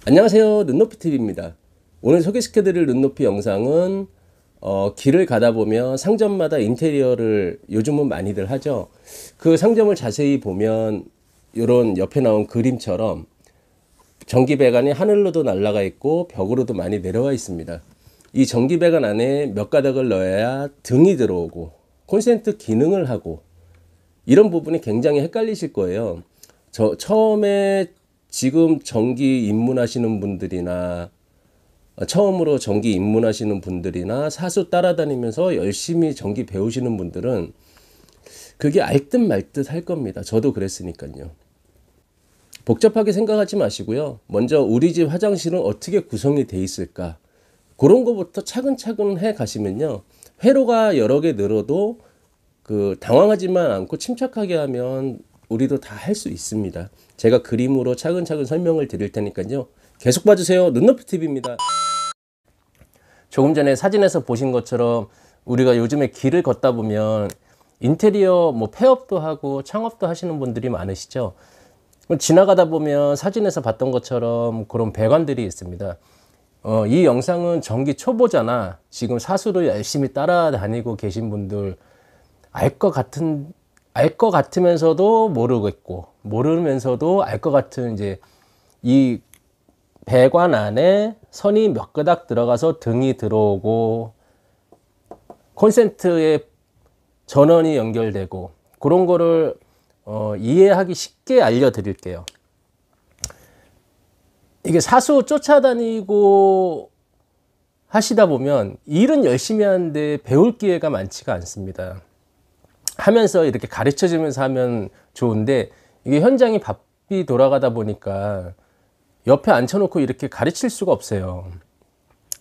안녕하세요, 눈높이TV입니다. 오늘 소개시켜드릴 눈높이 영상은 길을 가다 보면 상점마다 인테리어를 요즘은 많이들 하죠. 그 상점을 자세히 보면 이런 옆에 나온 그림처럼 전기배관이 하늘로도 날아가 있고 벽으로도 많이 내려와 있습니다. 이 전기배관 안에 몇 가닥을 넣어야 등이 들어오고 콘센트 기능을 하고, 이런 부분이 굉장히 헷갈리실 거예요. 처음에 지금 전기 입문하시는 분들이나 처음으로 전기 입문하시는 분들이나 사수 따라다니면서 열심히 전기 배우시는 분들은 그게 알 듯 말 듯 할 겁니다. 저도 그랬으니까요. 복잡하게 생각하지 마시고요. 먼저 우리 집 화장실은 어떻게 구성이 돼 있을까? 그런 거부터 차근차근 해 가시면요. 회로가 여러 개 늘어도 당황하지만 않고 침착하게 하면 우리도 다 할 수 있습니다. 제가 그림으로 차근차근 설명을 드릴 테니까요. 계속 봐주세요. 눈높이TV입니다. 조금 전에 사진에서 보신 것처럼 우리가 요즘에 길을 걷다 보면 인테리어 폐업도 하고 창업도 하시는 분들이 많으시죠. 지나가다 보면 사진에서 봤던 것처럼 그런 배관들이 있습니다. 이 영상은 전기 초보자나 지금 사수를 열심히 따라다니고 계신 분들 알 것 같으면서도 모르겠고, 모르면서도 알 것 같은 이제 이 배관 안에 선이 몇 가닥 들어가서 등이 들어오고 콘센트에 전원이 연결되고 그런 거를 이해하기 쉽게 알려드릴게요. 이게 사수 쫓아다니고 하시다 보면 일은 열심히 하는데 배울 기회가 많지가 않습니다. 하면서 이렇게 가르쳐 주면서 하면 좋은데 이게 현장이 바삐 돌아가다 보니까 옆에 앉혀놓고 이렇게 가르칠 수가 없어요.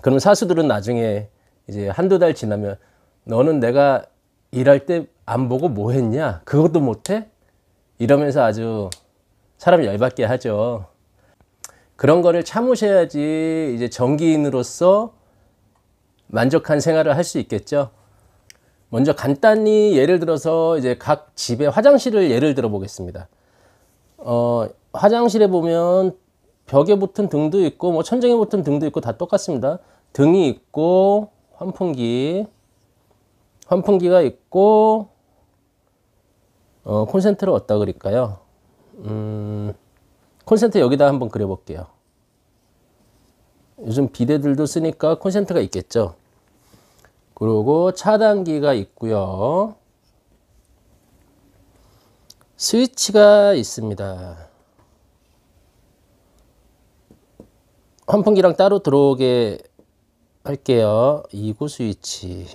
그럼 사수들은 나중에 이제 한두 달 지나면 너는 내가 일할 때 안 보고 뭐 했냐? 그것도 못해? 이러면서 아주 사람 열받게 하죠. 그런 거를 참으셔야지 이제 전기인으로서 만족한 생활을 할 수 있겠죠. 먼저 간단히 예를 들어서 이제 각 집의 화장실을 예를 들어 보겠습니다. 화장실에 보면 벽에 붙은 등도 있고 천장에 붙은 등도 있고 다 똑같습니다. 등이 있고 환풍기가 있고 콘센트를 어디다 그릴까요? 콘센트 여기다 한번 그려볼게요. 요즘 비데들도 쓰니까 콘센트가 있겠죠. 그리고 차단기가 있고요. 스위치가 있습니다. 환풍기랑 따로 들어오게 할게요. 2구 스위치.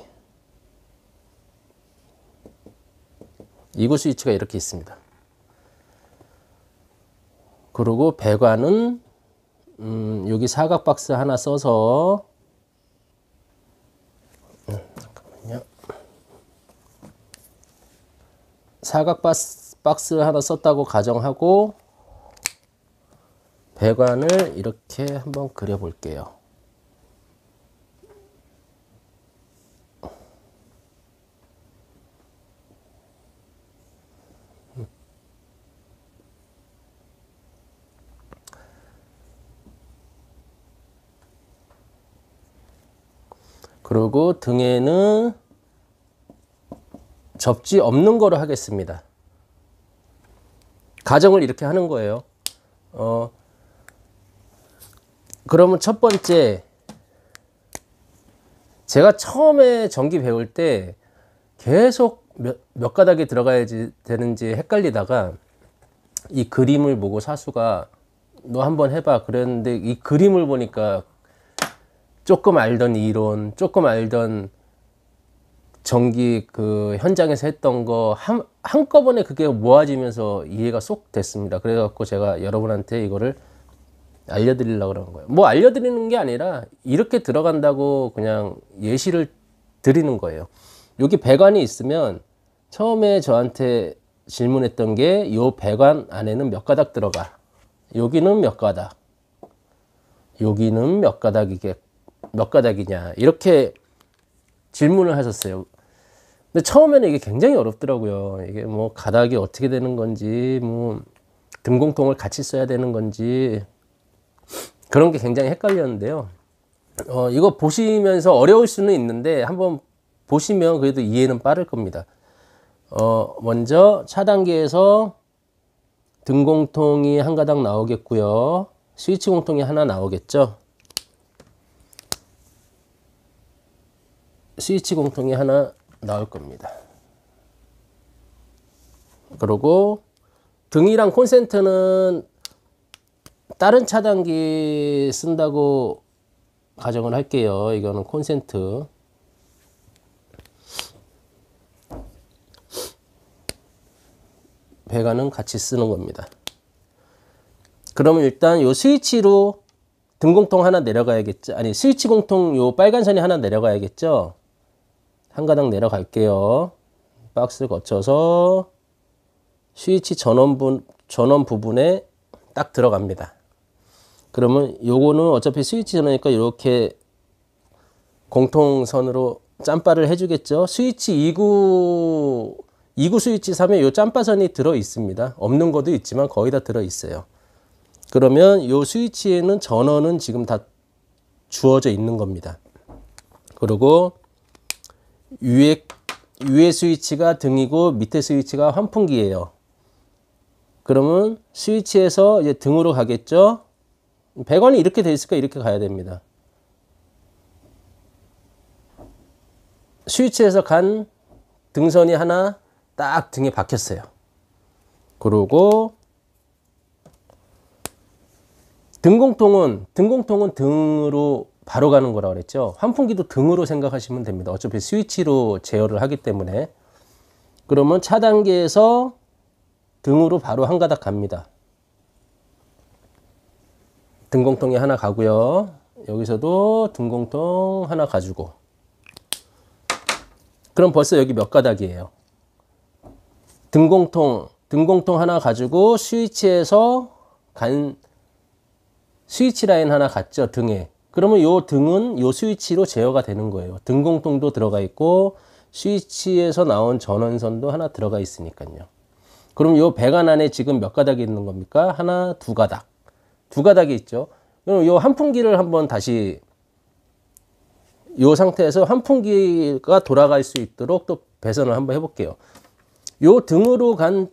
2구 스위치가 이렇게 있습니다. 그리고 배관은 여기 사각 박스 하나 써서 잠깐만요. 사각 박스 하나 썼다고 가정하고 배관을 이렇게 한번 그려 볼게요. 그리고 등에는 접지 없는 거로 하겠습니다. 가정을 이렇게 하는 거예요. 그러면 첫 번째, 제가 처음에 전기 배울 때 계속 몇 가닥이 들어가야지 되는지 헷갈리다가 이 그림을 보고 사수가 너 한번 해봐 그랬는데, 이 그림을 보니까 조금 알던 이론, 조금 알던 전기 현장에서 했던 거 한꺼번에 그게 모아지면서 이해가 쏙 됐습니다. 그래갖고 제가 여러분한테 이거를 알려드리려고 그러는 거예요. 알려드리는 게 아니라 이렇게 들어간다고 그냥 예시를 드리는 거예요. 여기 배관이 있으면 처음에 저한테 질문했던 게 이 배관 안에는 몇 가닥 들어가? 여기는 몇 가닥? 여기는 몇 가닥이냐? 이렇게 질문을 하셨어요. 근데 처음에는 이게 굉장히 어렵더라고요. 이게 가닥이 어떻게 되는 건지, 등공통을 같이 써야 되는 건지, 그런 게 굉장히 헷갈렸는데요. 이거 보시면서 어려울 수는 있는데 한번 보시면 그래도 이해는 빠를 겁니다. 먼저 차단기에서 등 공통이 한 가닥 나오겠고요. 스위치 공통이 하나 나오겠죠. 스위치 공통이 하나 나올 겁니다. 그리고 등이랑 콘센트는 다른 차단기 쓴다고 가정을 할게요. 이거는 콘센트. 배관은 같이 쓰는 겁니다. 그러면 일단 요 스위치로 등 공통 하나 내려가야겠죠. 아니, 스위치 공통 요 빨간 선이 하나 내려가야겠죠. 한 가닥 내려갈게요. 박스 거쳐서 스위치 전원 부분에 딱 들어갑니다. 그러면 요거는 어차피 스위치 전원이니까 이렇게 공통선으로 짬바를 해주겠죠. 스위치 2구 스위치 3에 요 짬바선이 들어 있습니다. 없는 것도 있지만 거의 다 들어 있어요. 그러면 요 스위치에는 전원은 지금 다 주어져 있는 겁니다. 그리고 위에 스위치가 등이고 밑에 스위치가 환풍기예요. 그러면 스위치에서 이제 등으로 가겠죠. 배관이 이렇게 돼 있으니까 이렇게 가야 됩니다. 스위치에서 간 등선이 하나 딱 등에 박혔어요. 그리고 등공통은 등으로 바로 가는 거라고 그랬죠. 환풍기도 등으로 생각하시면 됩니다. 어차피 스위치로 제어를 하기 때문에. 그러면 차단기에서 등으로 바로 한 가닥 갑니다. 등공통이 하나 가고요. 여기서도 등공통 하나 가지고. 그럼 벌써 여기 몇 가닥이에요? 등공통 하나 가지고 스위치에서 간 스위치 라인 하나 갔죠, 등에. 그러면 요 등은 요 스위치로 제어가 되는 거예요. 등공통도 들어가 있고 스위치에서 나온 전원선도 하나 들어가 있으니까요. 그럼 요 배관 안에 지금 몇 가닥이 있는 겁니까? 하나, 두 가닥. 두 가닥이 있죠. 그럼 요 환풍기를 한번 다시 요 상태에서 환풍기가 돌아갈 수 있도록 또 배선을 한번 해볼게요. 요 등으로 간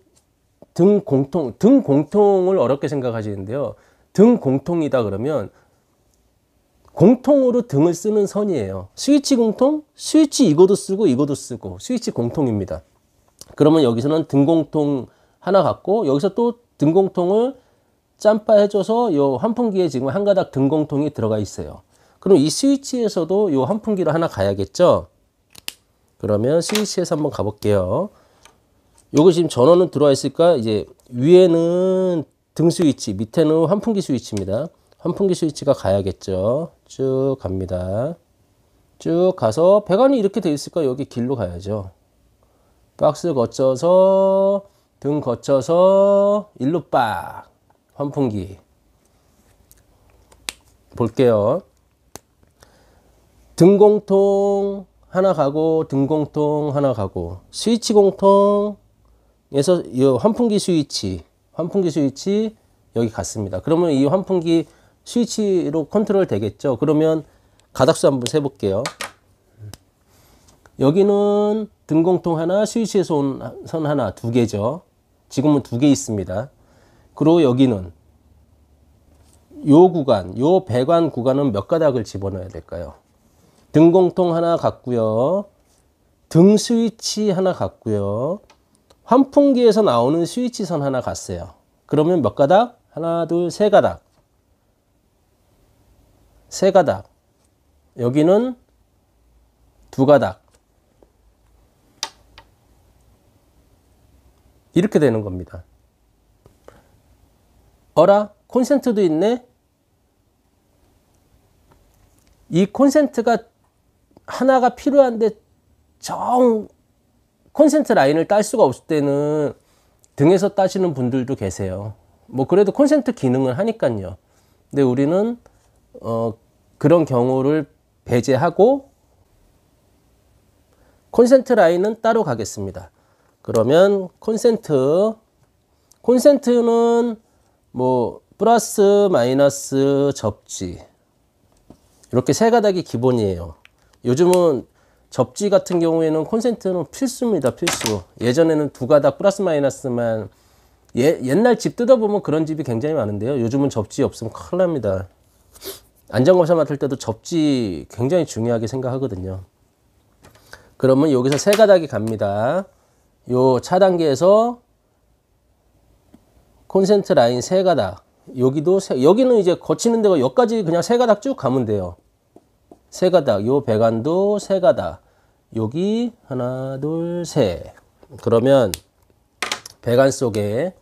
등 공통을 어렵게 생각하시는데요. 등 공통이다 그러면 공통으로 등을 쓰는 선이에요. 스위치 공통, 스위치 이거도 쓰고 스위치 공통입니다. 그러면 여기서는 등 공통 하나 갖고 여기서 또 등 공통을 짬바 해줘서 요 환풍기에 지금 한 가닥 등 공통이 들어가 있어요. 그럼 이 스위치에서도 요 환풍기로 하나 가야겠죠? 그러면 스위치에서 한번 가볼게요. 요거 지금 전원은 들어와 있으니까 이제 위에는 등 스위치, 밑에는 환풍기 스위치입니다. 환풍기 스위치가 가야겠죠. 쭉 갑니다. 쭉 가서 배관이 이렇게 돼 있으니까 여기 길로 가야죠. 박스 거쳐서 등 거쳐서 일로 빡 환풍기 볼게요. 등 공통 하나 가고 등 공통 하나 가고 스위치 공통에서 이 환풍기 스위치 여기 갔습니다. 그러면 이 환풍기 스위치로 컨트롤 되겠죠. 그러면 가닥수 한번 세볼게요. 여기는 등 공통 하나, 스위치에서 온 선 하나, 두 개죠. 지금은 두 개 있습니다. 그리고 여기는 요 구간, 요 배관 구간은 몇 가닥을 집어넣어야 될까요? 등 공통 하나 갔고요. 등 스위치 하나 갔고요. 환풍기에서 나오는 스위치 선 하나 갔어요. 그러면 몇 가닥? 하나, 둘, 세 가닥. 세 가닥. 여기는 두 가닥. 이렇게 되는 겁니다. 어라? 콘센트도 있네? 이 콘센트가 하나가 필요한데 콘센트 라인을 딸 수가 없을 때는 등에서 따시는 분들도 계세요. 뭐 그래도 콘센트 기능을 하니까요. 근데 우리는 그런 경우를 배제하고 콘센트 라인은 따로 가겠습니다. 그러면 콘센트는 뭐 플러스 마이너스 접지 이렇게 세 가닥이 기본이에요. 요즘은 접지 같은 경우에는 콘센트는 필수입니다. 필수. 예전에는 두 가닥 플러스 마이너스만 옛날 집 뜯어보면 그런 집이 굉장히 많은데요. 요즘은 접지 없으면 큰일 납니다. 안전검사 맡을 때도 접지 굉장히 중요하게 생각하거든요. 그러면 여기서 세 가닥이 갑니다. 요 차단기에서 콘센트 라인 세 가닥. 여기는 이제 거치는 데가 여기까지 그냥 세 가닥 쭉 가면 돼요. 세 가닥. 요 배관도 세 가닥. 여기 하나, 둘, 셋. 그러면 배관 속에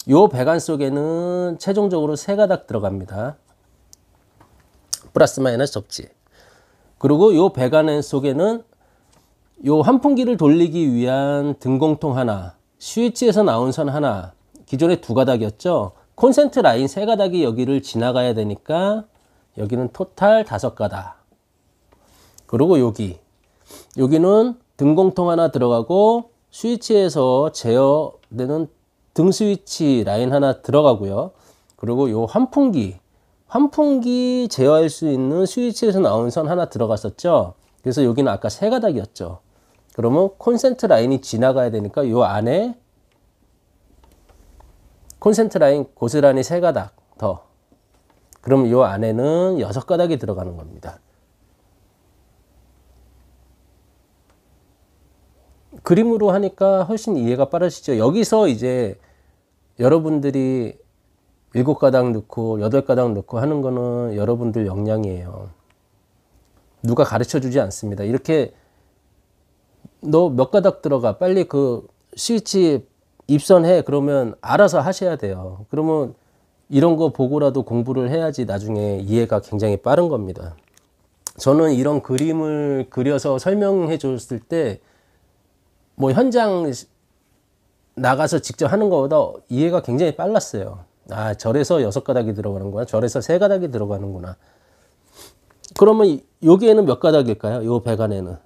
요 배관 속에는 최종적으로 세 가닥 들어갑니다. 플러스 마이너스 접지. 그리고 요 배관 속에는 요 환풍기를 돌리기 위한 등공통 하나, 스위치에서 나온 선 하나, 기존에 두 가닥이었죠. 콘센트 라인 세 가닥이 여기를 지나가야 되니까 여기는 토탈 다섯 가닥. 그리고 여기는 등공통 하나 들어가고 스위치에서 제어되는 등 스위치 라인 하나 들어가고요. 그리고 요 환풍기 제어할 수 있는 스위치에서 나온 선 하나 들어갔었죠. 그래서 여기는 아까 세 가닥이었죠. 그러면 콘센트 라인이 지나가야 되니까 요 안에 콘센트 라인 고스란히 세 가닥 더. 그럼 요 안에는 여섯 가닥이 들어가는 겁니다. 그림으로 하니까 훨씬 이해가 빠르시죠. 여기서 이제 여러분들이 7가닥 넣고 8가닥 넣고 하는 거는 여러분들 역량이에요. 누가 가르쳐 주지 않습니다. 이렇게 너 몇 가닥 들어가 빨리 그 스위치 입선해 그러면 알아서 하셔야 돼요. 그러면 이런 거 보고라도 공부를 해야지 나중에 이해가 굉장히 빠른 겁니다. 저는 이런 그림을 그려서 설명해 줬을 때 뭐 현장 나가서 직접 하는 것보다 이해가 굉장히 빨랐어요. 아, 저래서 6가닥이 들어가는구나. 저래서 3가닥이 들어가는구나. 그러면 여기에는 몇 가닥일까요? 요 배관에는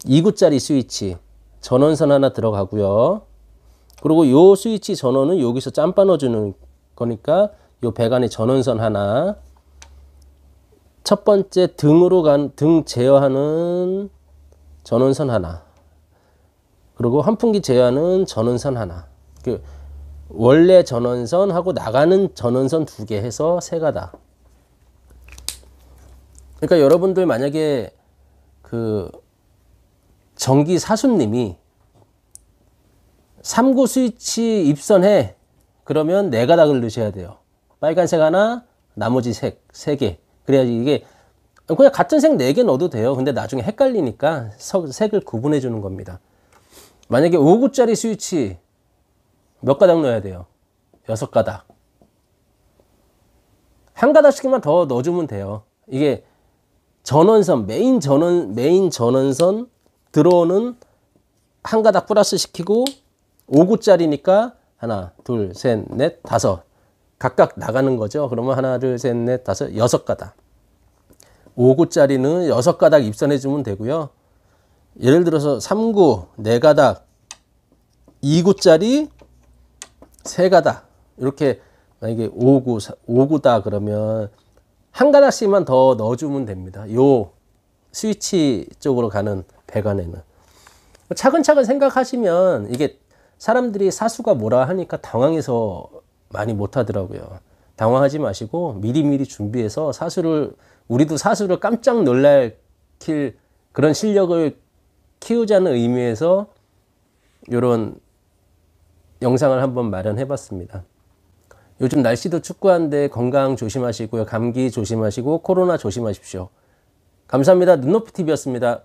2구짜리 스위치 전원선 하나 들어가고요. 그리고 요 스위치 전원은 여기서 짬바 넣어주는 거니까 요 배관에 전원선 하나, 첫 번째 등 제어하는 전원선 하나, 그리고 환풍기 제어하는 전원선 하나. 원래 전원선하고 나가는 전원선 2개 해서 3가닥. 그러니까 여러분들 만약에 그 전기 사수님이 3구 스위치 입선해 그러면 4가닥을 넣으셔야 돼요. 빨간색 하나, 나머지 색 3개. 그래야지 이게 그냥 같은 색 4개 넣어도 돼요. 근데 나중에 헷갈리니까 색을 구분해 주는 겁니다. 만약에 5구짜리 스위치 몇 가닥 넣어야 돼요? 6가닥. 한 가닥씩만 더 넣어주면 돼요. 이게 전원선, 메인 전원선 들어오는 한 가닥 플러스 시키고 5구짜리니까 하나, 둘, 셋, 넷, 다섯. 각각 나가는 거죠. 그러면 하나, 둘, 셋, 넷, 다섯, 6가닥. 5구짜리는 6가닥 입선해 주면 되고요. 예를 들어서 3구 4가닥, 2구짜리 3가닥. 이렇게 만약에 5구다 그러면 한 가닥씩만 더 넣어주면 됩니다. 요 스위치 쪽으로 가는 배관에는. 차근차근 생각하시면 이게 사람들이 사수가 뭐라 하니까 당황해서 많이 못하더라고요. 당황하지 마시고 미리미리 준비해서 우리도 사수를 깜짝 놀랄 그런 실력을 키우자는 의미에서 이런 영상을 한번 마련해 봤습니다. 요즘 날씨도 춥고한데 건강 조심하시고요. 감기 조심하시고 코로나 조심하십시오. 감사합니다. 눈높이TV였습니다.